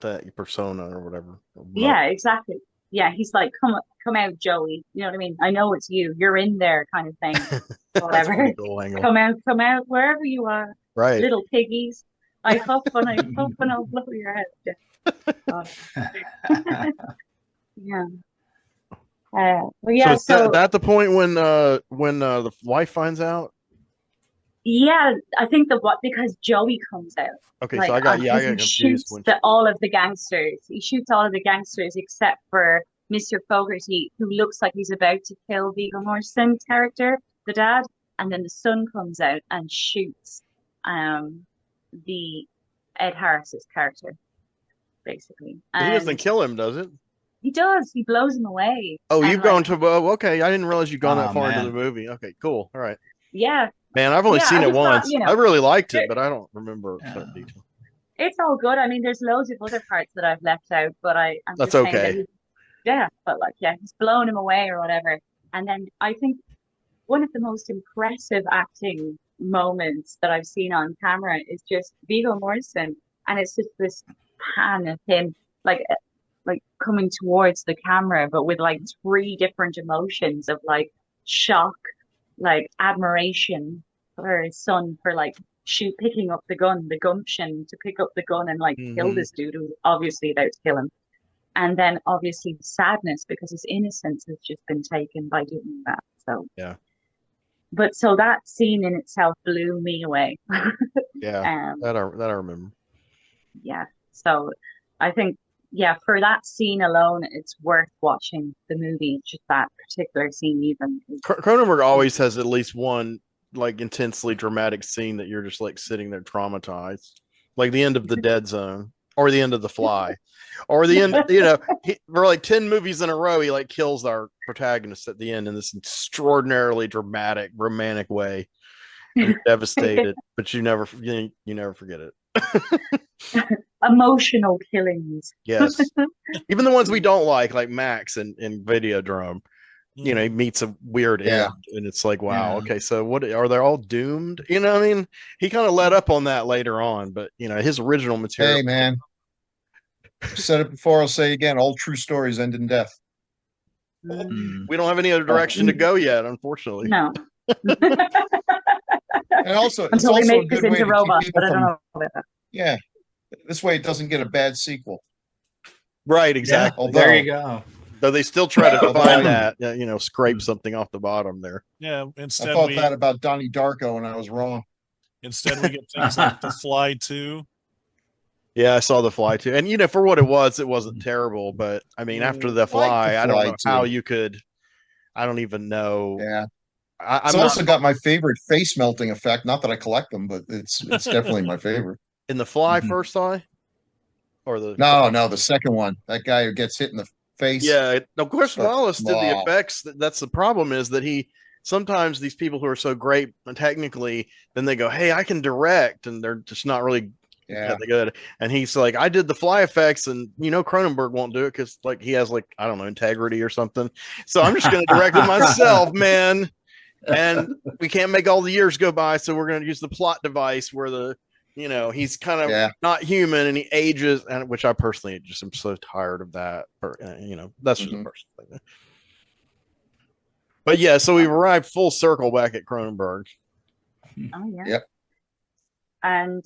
[SPEAKER 1] persona or whatever.
[SPEAKER 4] Yeah, exactly. Yeah, he's like, come out, Joey. You know what I mean? I know it's you. You're in there, kind of thing. Whatever. Cool, come out, wherever you are.
[SPEAKER 1] Right.
[SPEAKER 4] Little piggies. I huff and I'll blow your head. Yeah. Well, yeah.
[SPEAKER 1] So at the point when the wife finds out.
[SPEAKER 4] Yeah, I think because Joey comes out.
[SPEAKER 1] Okay, like, so I got confused.
[SPEAKER 4] Shoots all of the gangsters. He shoots all of the gangsters except for Mr. Fogarty, who looks like he's about to kill Viggo Mortensen's character, the dad, and then the son comes out and shoots the Ed Harris's character, basically.
[SPEAKER 1] He doesn't kill him, does it?
[SPEAKER 4] He does. He blows him away.
[SPEAKER 1] Oh, you've gone to okay. I didn't realize you've gone that far into the movie. Okay, cool. All right.
[SPEAKER 4] Yeah.
[SPEAKER 1] Man, I've only seen it once. I really liked it, but I don't remember that detail.
[SPEAKER 4] It's all good. I mean, there's loads of other parts that I've left out, but
[SPEAKER 1] that's okay.
[SPEAKER 4] But like, he's blown him away or whatever. And then I think one of the most impressive acting moments that I've seen on camera is just Viggo Mortensen, and it's just this pan of him, like coming towards the camera, but with like 3 different emotions of like shock, like admiration for his son for like picking up the gun, the gumption to pick up the gun and like kill this dude who was obviously about to kill him, and then obviously sadness because his innocence has just been taken by doing that. So
[SPEAKER 1] yeah,
[SPEAKER 4] but so that scene in itself blew me away.
[SPEAKER 1] Yeah, that I remember.
[SPEAKER 4] Yeah, so I think for that scene alone, it's worth watching the movie. Just that particular scene, even.
[SPEAKER 1] Cronenberg always has at least one like intensely dramatic scene that you're just like sitting there traumatized, like the end of The Dead Zone or the end of The Fly, or the end. For like 10 movies in a row, he like kills our protagonist at the end in this extraordinarily dramatic, romantic way. You're devastated, but you never forget it.
[SPEAKER 4] Emotional killings.
[SPEAKER 1] Yes. Even the ones we don't like Max in Videodrome. He meets a weird end, and it's like, wow, okay, so what are they all doomed? I mean, he kind of let up on that later on, but his original material.
[SPEAKER 6] Hey man, I've said it before, I'll say it again, all true stories end in death.
[SPEAKER 1] We don't have any other direction to go yet, unfortunately.
[SPEAKER 4] No.
[SPEAKER 6] And also, it's
[SPEAKER 4] until we
[SPEAKER 6] also
[SPEAKER 4] make this into robots, but I don't know about that. Yeah,
[SPEAKER 6] this way it doesn't get a bad sequel.
[SPEAKER 1] Right, exactly.
[SPEAKER 5] There you go.
[SPEAKER 1] So they still try to
[SPEAKER 6] Well,
[SPEAKER 1] find
[SPEAKER 6] that-
[SPEAKER 1] that, scrape something off the bottom there.
[SPEAKER 2] Yeah.
[SPEAKER 6] I
[SPEAKER 2] Instead
[SPEAKER 6] thought
[SPEAKER 2] we
[SPEAKER 6] that about Donnie Darko, and I was wrong.
[SPEAKER 2] instead we get things like The Fly 2.
[SPEAKER 1] Yeah, I saw The Fly too, and for what it wasn't terrible. But I mean, after The
[SPEAKER 6] Like The
[SPEAKER 1] Fly, I don't
[SPEAKER 6] Fly
[SPEAKER 1] know how
[SPEAKER 6] too.
[SPEAKER 1] you could. I don't even know.
[SPEAKER 6] Yeah,
[SPEAKER 1] I'm
[SPEAKER 6] it's
[SPEAKER 1] not
[SPEAKER 6] also got my favorite face melting effect. Not that I collect them, but it's definitely my favorite.
[SPEAKER 1] in The Fly
[SPEAKER 5] Mhm.
[SPEAKER 1] First Eye, or the
[SPEAKER 6] No, the second one. That guy who gets hit in the face.
[SPEAKER 1] Yeah, of course,
[SPEAKER 6] Start-
[SPEAKER 1] Wallace did the
[SPEAKER 6] Wow.
[SPEAKER 1] effects. That's the problem is that he sometimes these people who are so great technically, then they go, "Hey, I can direct," and they're just not really
[SPEAKER 6] Yeah.
[SPEAKER 1] that good. And he's like, "I did the fly effects," and Cronenberg won't do it because he has I don't know, integrity or something. So I'm just going to direct it myself, man. And we can't make all the years go by, so we're going to use the plot device where he's kind of
[SPEAKER 6] Yeah.
[SPEAKER 1] not human and he ages, and which I personally just am so tired of that. That's just a
[SPEAKER 6] Mhm.
[SPEAKER 1] personal thing. But yeah, so we've arrived full circle back at Cronenberg.
[SPEAKER 4] Oh yeah.
[SPEAKER 6] Yep.
[SPEAKER 4] And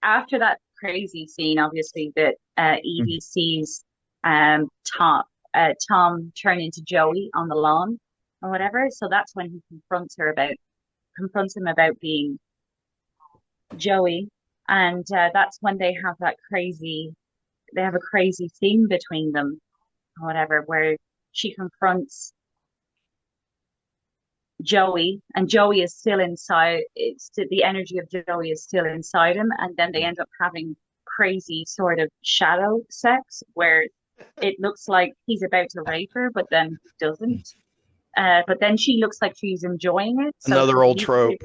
[SPEAKER 4] after that crazy scene, obviously that Evie sees Tom turn into Joey on the lawn or whatever. So that's when he confronts him about being Joey, and that's when they have a crazy scene between them or whatever, where she confronts Joey, and Joey is still inside. The energy of Joey is still inside him, and then they end up having crazy sort of shadow sex where it looks like he's about to rape her, but then he doesn't. But then she looks like she's enjoying it. So
[SPEAKER 1] Another old trope.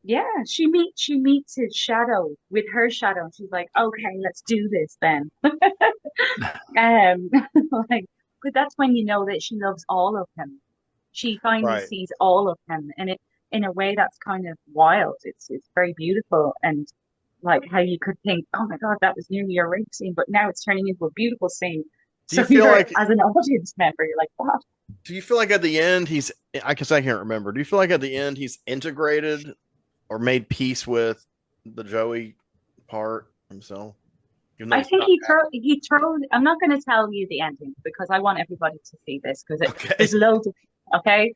[SPEAKER 4] Yeah, she meets his shadow with her shadow, and she's like, "Okay, let's do this then." But that's when you know that she loves all of him. She finally
[SPEAKER 1] Right.
[SPEAKER 4] sees all of him, and it in a way that's kind of wild. It's very beautiful, and like how you could think, "Oh my God, that was nearly a rape scene," but now it's turning into a beautiful scene.
[SPEAKER 1] Do you
[SPEAKER 4] So
[SPEAKER 1] feel like
[SPEAKER 4] as an audience member, you're like, "What?"
[SPEAKER 1] Do you feel like at the end I can't remember. Do you feel like at the end he's integrated or made peace with the Joey part himself? Even though
[SPEAKER 4] I
[SPEAKER 1] it's
[SPEAKER 4] think
[SPEAKER 1] not
[SPEAKER 4] he throws. I'm not going to tell you the ending because I want everybody to see this because
[SPEAKER 1] Okay.
[SPEAKER 4] there's loads of okay.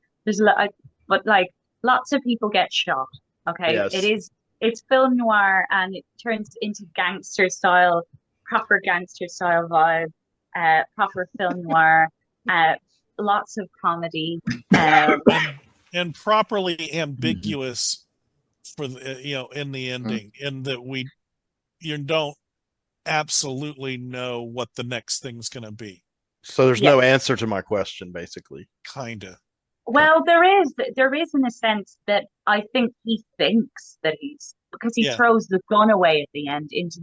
[SPEAKER 4] But lots of people get shot. Okay,
[SPEAKER 1] Yes.
[SPEAKER 4] it's film noir and it turns into proper gangster style vibe, proper film noir, lots of comedy.
[SPEAKER 2] And properly ambiguous for in the ending, in that you don't absolutely know what the next thing's going to be.
[SPEAKER 1] So there's no answer to my question, basically.
[SPEAKER 2] Kinda.
[SPEAKER 4] Well, there is in a sense that I think he thinks that because he throws the gun away at the end into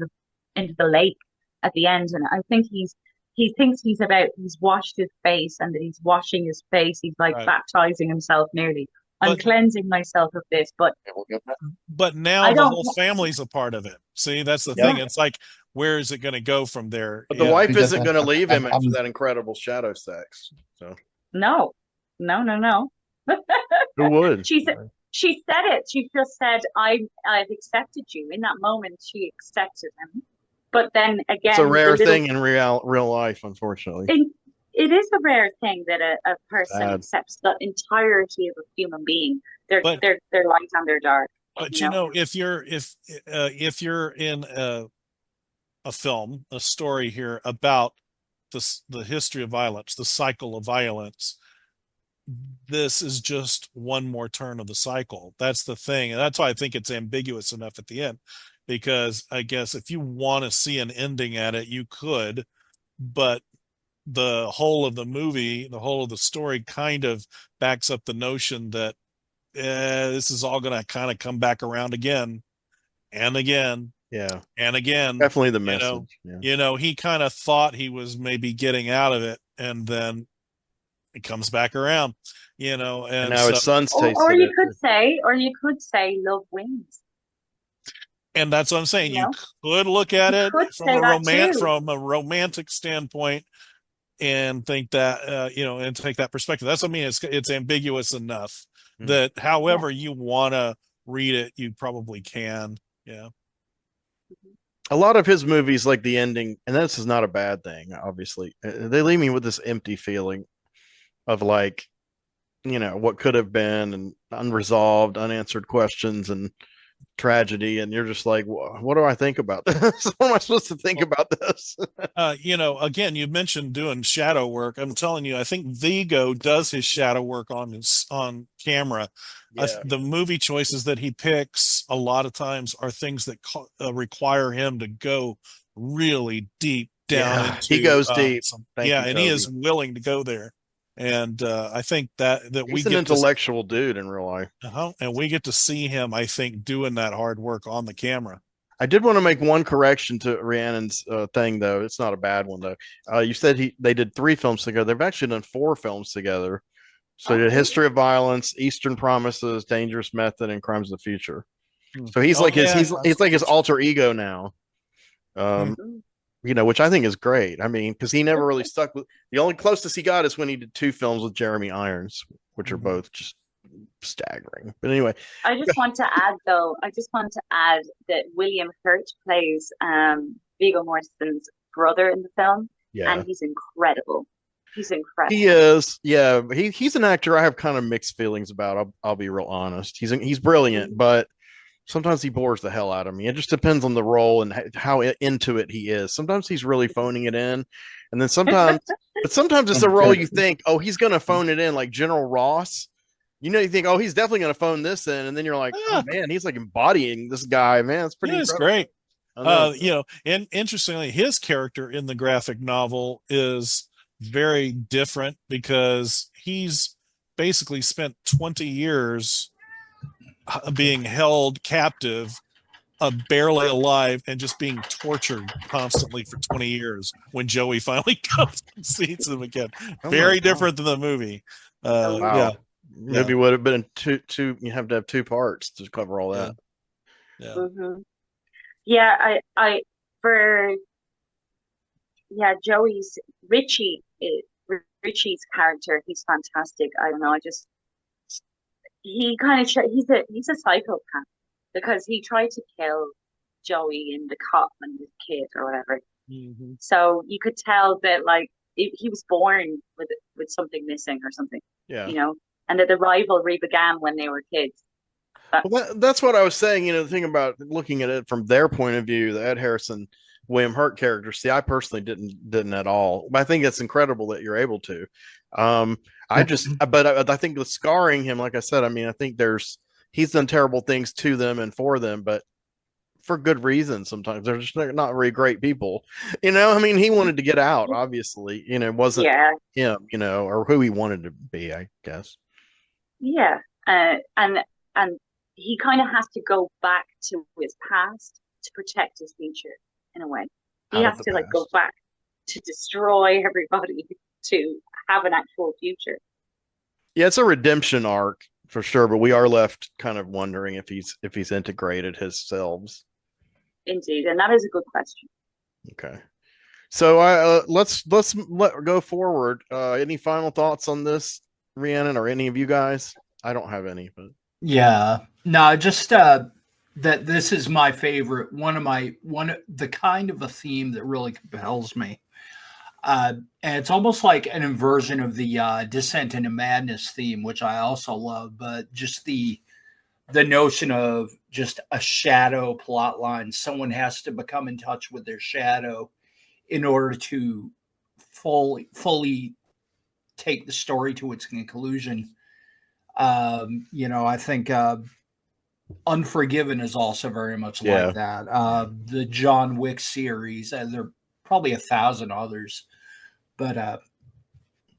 [SPEAKER 4] the lake at the end, and I think he thinks he's washed his face and that he's washing his face. He's like baptizing himself nearly. I'm cleansing myself of this, but
[SPEAKER 2] now the whole family's a part of it. See, that's the thing. It's like, where is it going to go from there?
[SPEAKER 1] But the wife isn't going to leave him after that incredible shadow sex. So
[SPEAKER 4] no.
[SPEAKER 1] Who would?
[SPEAKER 4] She said it. She just said, I've accepted you. In that moment, she accepted him. But then again,
[SPEAKER 1] it's a rare thing in real life, unfortunately.
[SPEAKER 4] It is a rare thing that a person accepts the entirety of a human being. Their light and their dark.
[SPEAKER 2] But if you're in a film, a story here about the history of violence, the cycle of violence, this is just one more turn of the cycle. That's the thing. And that's why I think it's ambiguous enough at the end, because I guess if you want to see an ending at it, you could, but the whole of the movie, the whole of the story kind of backs up the notion that this is all going to kind of come back around again and again.
[SPEAKER 1] Yeah.
[SPEAKER 2] And again.
[SPEAKER 1] Definitely the message.
[SPEAKER 2] He kind of thought he was maybe getting out of it, and then it comes back around, and
[SPEAKER 1] now his son's tasted
[SPEAKER 4] or you could say love wins.
[SPEAKER 2] And that's what I'm saying. You could look at it from a romantic standpoint and think that, and take that perspective. That's what I mean. It's ambiguous enough that however you want to read it, you probably can. Yeah.
[SPEAKER 1] a lot of his movies, like the ending, and this is not a bad thing, obviously. They leave me with this empty feeling of like, what could have been and unresolved, unanswered questions and tragedy. And you're just like, what do I think about this? What am I supposed to think about this?
[SPEAKER 2] Again, you mentioned doing shadow work. I'm telling you, I think Vigo does his shadow work on camera.
[SPEAKER 1] Yeah.
[SPEAKER 2] The movie choices that he picks a lot of times are things that require him to go really deep down
[SPEAKER 1] Yeah,
[SPEAKER 2] into.
[SPEAKER 1] he goes deep. Thank you,
[SPEAKER 2] and he is
[SPEAKER 1] Toby.
[SPEAKER 2] willing to go there. And I think that we
[SPEAKER 1] He's an
[SPEAKER 2] get
[SPEAKER 1] intellectual dude in real life.
[SPEAKER 2] and we get to see him, I think, doing that hard work on the camera.
[SPEAKER 1] I did want to make one correction to Rhiannon's thing, though. It's not a bad one, though. You said they did 3 films together. They've actually done 4 films together. So they did History of Violence, Eastern Promises, Dangerous Method, and Crimes of the Future. So he's like he's like his alter ego now. Which I think is great. I mean, because he never really stuck with, the only closest he got is when he did 2 films with Jeremy Irons, which are both just staggering. But anyway,
[SPEAKER 4] I just want to add that William Hurt plays Viggo Mortensen's brother in the film, and he's incredible. He's incredible.
[SPEAKER 1] He is, yeah. He's an actor I have kind of mixed feelings about. I'll be real honest. He's brilliant, but sometimes he bores the hell out of me. It just depends on the role and how into it he is. Sometimes he's really phoning it in, and then sometimes it's a role you think, oh, he's gonna phone it in, like General Ross. You think, oh, he's definitely gonna phone this in, and then you're like, oh man, he's like embodying this guy, man. It's pretty.
[SPEAKER 2] It's great. And interestingly, his character in the graphic novel is very different because he's basically spent 20 years being held captive, barely alive, and just being tortured constantly for 20 years when Joey finally comes and sees him again. Very different than the movie.
[SPEAKER 1] Wow.
[SPEAKER 2] Yeah.
[SPEAKER 1] Movie would have been two. You have to have 2 parts to cover all that.
[SPEAKER 2] Yeah.
[SPEAKER 4] Mm-hmm. Yeah, Richie's character, he's fantastic. I don't know, he kind of he's a psychopath because he tried to kill Joey in the cop when he was a kid or whatever.
[SPEAKER 2] Mm-hmm.
[SPEAKER 4] So you could tell that like he was born with something missing or something.
[SPEAKER 1] Yeah.
[SPEAKER 4] And that the rivalry began when they were kids.
[SPEAKER 1] Well, that's what I was saying. The thing about looking at it from their point of view, the Ed Harrison, William Hurt character. See, I personally didn't at all. But I think it's incredible that you're able to. But I think the scarring him, like I said, I mean, I think he's done terrible things to them and for them, but for good reason. Sometimes they're not very great people. I mean, he wanted to get out. Obviously, it wasn't him, or who he wanted to be, I guess.
[SPEAKER 4] Yeah, and he kind of has to go back to his past to protect his future in a way. He has to go back to destroy everybody to have an actual future.
[SPEAKER 1] Yeah, it's a redemption arc for sure, but we are left kind of wondering if he's integrated his selves.
[SPEAKER 4] Indeed, and that is a good question.
[SPEAKER 1] Okay, so let's go forward. Any final thoughts on this, Rhiannon, or any of you guys? I don't have any, but
[SPEAKER 5] yeah, no, just that this is my favorite. The kind of a theme that really compels me. And it's almost like an inversion of the Descent into Madness theme, which I also love, but just the notion of just a shadow plot line. Someone has to become in touch with their shadow in order to fully take the story to its conclusion. I think Unforgiven is also very much like that. The John Wick series, and there are probably 1,000 others, but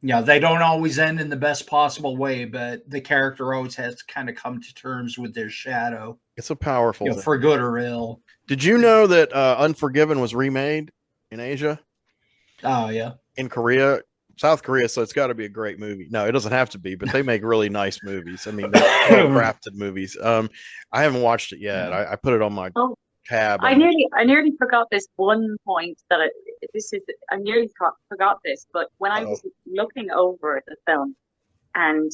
[SPEAKER 5] they don't always end in the best possible way, but the character always has to kind of come to terms with their shadow.
[SPEAKER 1] It's a powerful thing,
[SPEAKER 5] for good or ill.
[SPEAKER 1] Did you know that Unforgiven was remade in Asia?
[SPEAKER 5] Oh, yeah.
[SPEAKER 1] In Korea, South Korea, so it's got to be a great movie. No, it doesn't have to be, but they make really nice movies. I mean, they're well-crafted movies. I haven't watched it yet. I put it on my tab.
[SPEAKER 4] I nearly forgot this one point I nearly forgot this, but when I was looking over the film and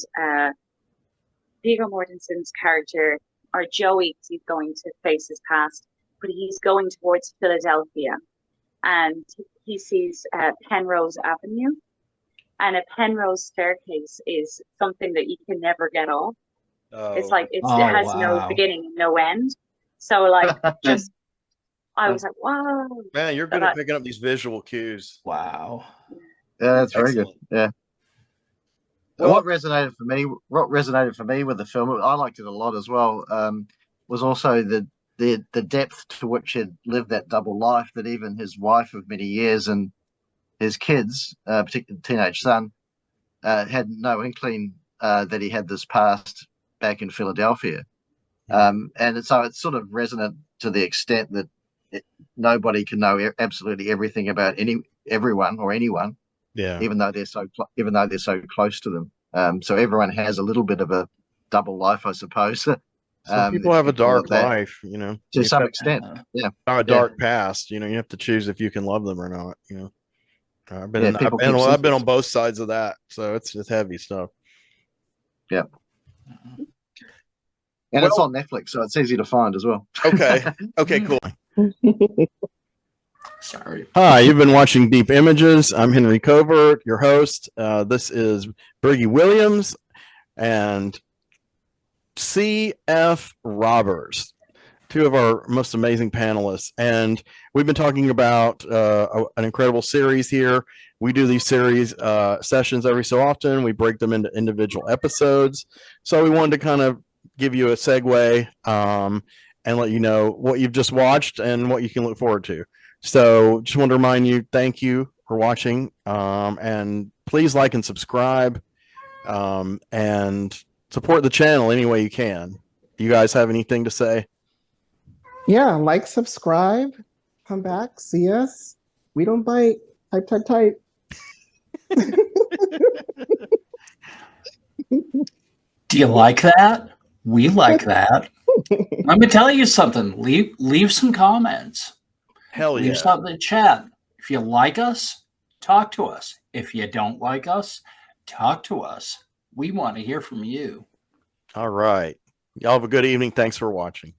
[SPEAKER 4] Viggo Mortensen's character, or Joey, he's going to face his past, but he's going towards Philadelphia, and he sees Penrose Avenue, and a Penrose staircase is something that you can never get off. It's like it has no beginning and no end. So like just I was like, wow.
[SPEAKER 1] Man, you're good at picking up these visual cues.
[SPEAKER 5] Wow.
[SPEAKER 3] Yeah, that's very good.
[SPEAKER 1] Excellent.
[SPEAKER 3] Yeah.
[SPEAKER 1] Well,
[SPEAKER 3] What resonated for me with the film, I liked it a lot as well, was also the depth to which he'd lived that double life, that even his wife of many years and his kids, particularly teenage son, had no inkling that he had this past back in Philadelphia. And so it's sort of resonant to the extent that nobody can know absolutely everything about everyone or anyone.
[SPEAKER 1] Yeah.
[SPEAKER 3] Even though they're so close to them. So everyone has a little bit of a double life, I suppose.
[SPEAKER 1] Some people have a dark life, you know,
[SPEAKER 3] to some extent. Yeah.
[SPEAKER 1] A dark past, you know, you have to choose if you can love them or not, you know. I've been on both sides of that, so it's heavy stuff.
[SPEAKER 3] Yeah. And it's on Netflix, so it's easy to find as well.
[SPEAKER 1] Okay. Okay, cool.
[SPEAKER 5] Sorry.
[SPEAKER 1] Hi, you've been watching Deep Images. I'm Henry Covert, your host. This is Bergie Williams and C.F. Roberts, two of our most amazing panelists. And we've been talking about an incredible series here. We do these series sessions every so often. We break them into individual episodes. So we wanted to kind of give you a segue and let you know what you've just watched and what you can look forward to. So just want to remind you, thank you for watching, and please like and subscribe, and support the channel any way you can. You guys have anything to say?
[SPEAKER 7] Yeah, like, subscribe, come back, see us. We don't bite. Type.
[SPEAKER 5] Do you like that? We like that. Let me tell you something. Leave some comments.
[SPEAKER 1] Hell yeah.
[SPEAKER 5] Leave something in the chat. If you like us, talk to us. If you don't like us, talk to us. We want to hear from you.
[SPEAKER 1] All right. Y'all have a good evening. Thanks for watching.